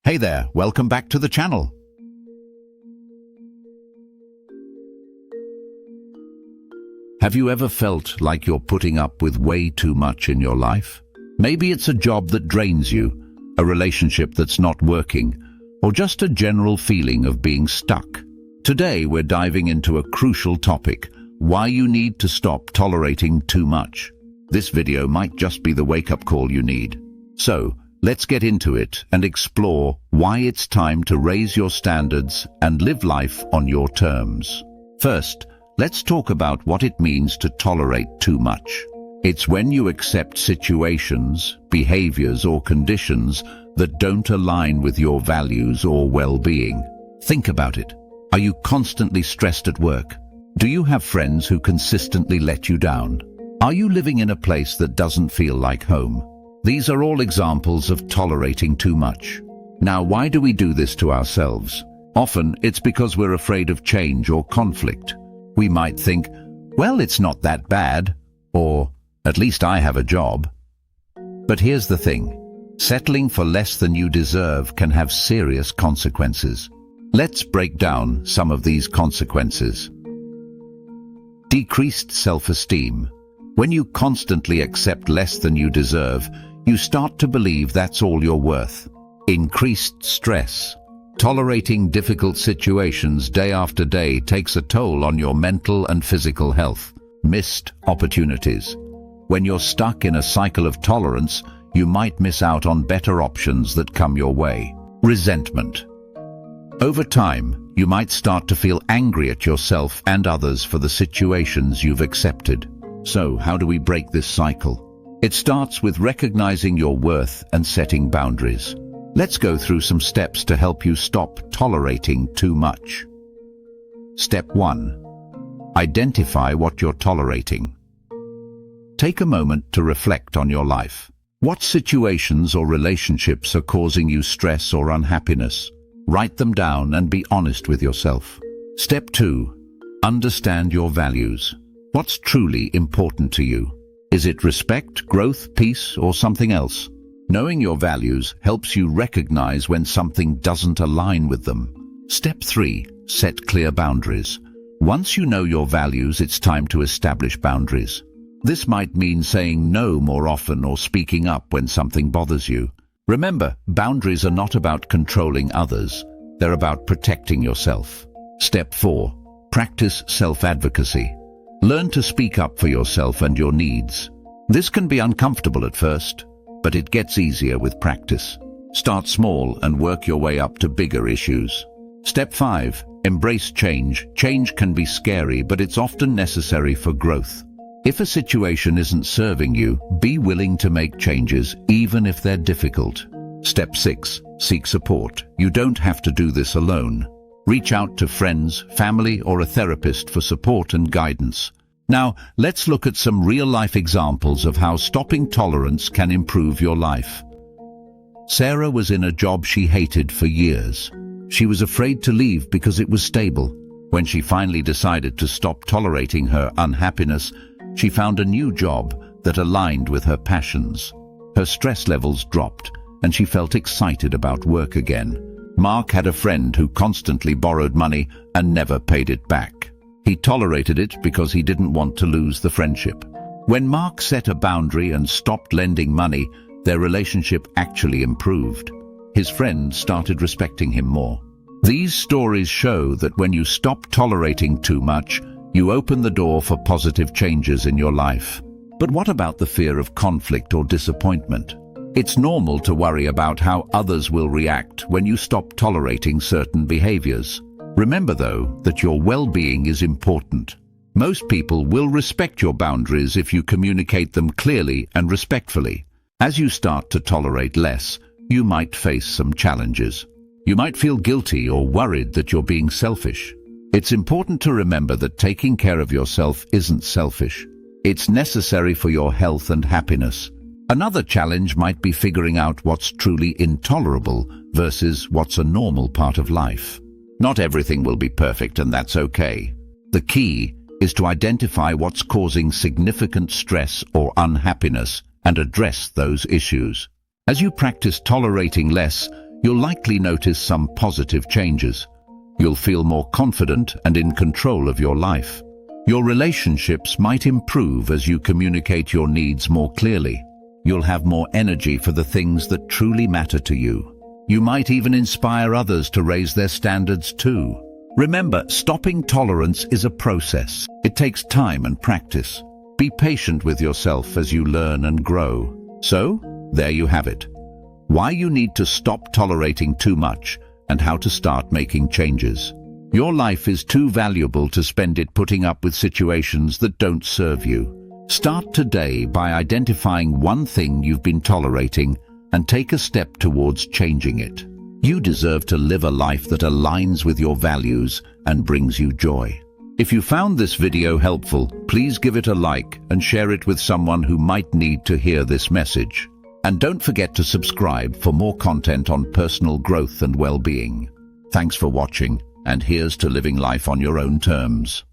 Hey there, welcome back to the channel. Have you ever felt like you're putting up with way too much in your life? Maybe it's a job that drains you, a relationship that's not working, or just a general feeling of being stuck. Today we're diving into a crucial topic, why you need to stop tolerating too much. This video might just be the wake-up call you need. So, let's get into it and explore why it's time to raise your standards and live life on your terms. First, let's talk about what it means to tolerate too much. It's when you accept situations, behaviors, or conditions that don't align with your values or well-being. Think about it. Are you constantly stressed at work? Do you have friends who consistently let you down? Are you living in a place that doesn't feel like home? These are all examples of tolerating too much. Now, why do we do this to ourselves? Often, it's because we're afraid of change or conflict. We might think, well, it's not that bad, or at least I have a job. But here's the thing. Settling for less than you deserve can have serious consequences. Let's break down some of these consequences. Decreased self-esteem. When you constantly accept less than you deserve, you start to believe that's all you're worth. Increased stress. Tolerating difficult situations day after day takes a toll on your mental and physical health. Missed opportunities. When you're stuck in a cycle of tolerance, you might miss out on better options that come your way. Resentment. Over time, you might start to feel angry at yourself and others for the situations you've accepted. So, how do we break this cycle? It starts with recognizing your worth and setting boundaries. Let's go through some steps to help you stop tolerating too much. Step 1. Identify what you're tolerating. Take a moment to reflect on your life. What situations or relationships are causing you stress or unhappiness? Write them down and be honest with yourself. Step 2. Understand your values. What's truly important to you? Is it respect, growth, peace, or something else? Knowing your values helps you recognize when something doesn't align with them. Step 3. Set clear boundaries. Once you know your values, it's time to establish boundaries. This might mean saying no more often or speaking up when something bothers you. Remember, boundaries are not about controlling others. They're about protecting yourself. Step 4. Practice self-advocacy. Learn to speak up for yourself and your needs. This can be uncomfortable at first, but it gets easier with practice. Start small and work your way up to bigger issues. Step 5. Embrace change. Change can be scary, but it's often necessary for growth. If a situation isn't serving you, be willing to make changes, even if they're difficult. Step 6. Seek support. You don't have to do this alone. Reach out to friends, family, or a therapist for support and guidance. Now, let's look at some real-life examples of how stopping tolerance can improve your life. Sarah was in a job she hated for years. She was afraid to leave because it was stable. When she finally decided to stop tolerating her unhappiness, she found a new job that aligned with her passions. Her stress levels dropped, and she felt excited about work again. Mark had a friend who constantly borrowed money and never paid it back. He tolerated it because he didn't want to lose the friendship. When Mark set a boundary and stopped lending money, their relationship actually improved. His friend started respecting him more. These stories show that when you stop tolerating too much, you open the door for positive changes in your life. But what about the fear of conflict or disappointment? It's normal to worry about how others will react when you stop tolerating certain behaviors. Remember, though, that your well-being is important. Most people will respect your boundaries if you communicate them clearly and respectfully. As you start to tolerate less, you might face some challenges. You might feel guilty or worried that you're being selfish. It's important to remember that taking care of yourself isn't selfish. It's necessary for your health and happiness. Another challenge might be figuring out what's truly intolerable versus what's a normal part of life. Not everything will be perfect, and that's okay. The key is to identify what's causing significant stress or unhappiness and address those issues. As you practice tolerating less, you'll likely notice some positive changes. You'll feel more confident and in control of your life. Your relationships might improve as you communicate your needs more clearly. You'll have more energy for the things that truly matter to you. You might even inspire others to raise their standards too. Remember, stopping tolerance is a process. It takes time and practice. Be patient with yourself as you learn and grow. So, there you have it. Why you need to stop tolerating too much and how to start making changes. Your life is too valuable to spend it putting up with situations that don't serve you. Start today by identifying one thing you've been tolerating and take a step towards changing it. You deserve to live a life that aligns with your values and brings you joy. If you found this video helpful, please give it a like and share it with someone who might need to hear this message. And don't forget to subscribe for more content on personal growth and well-being. Thanks for watching, and here's to living life on your own terms.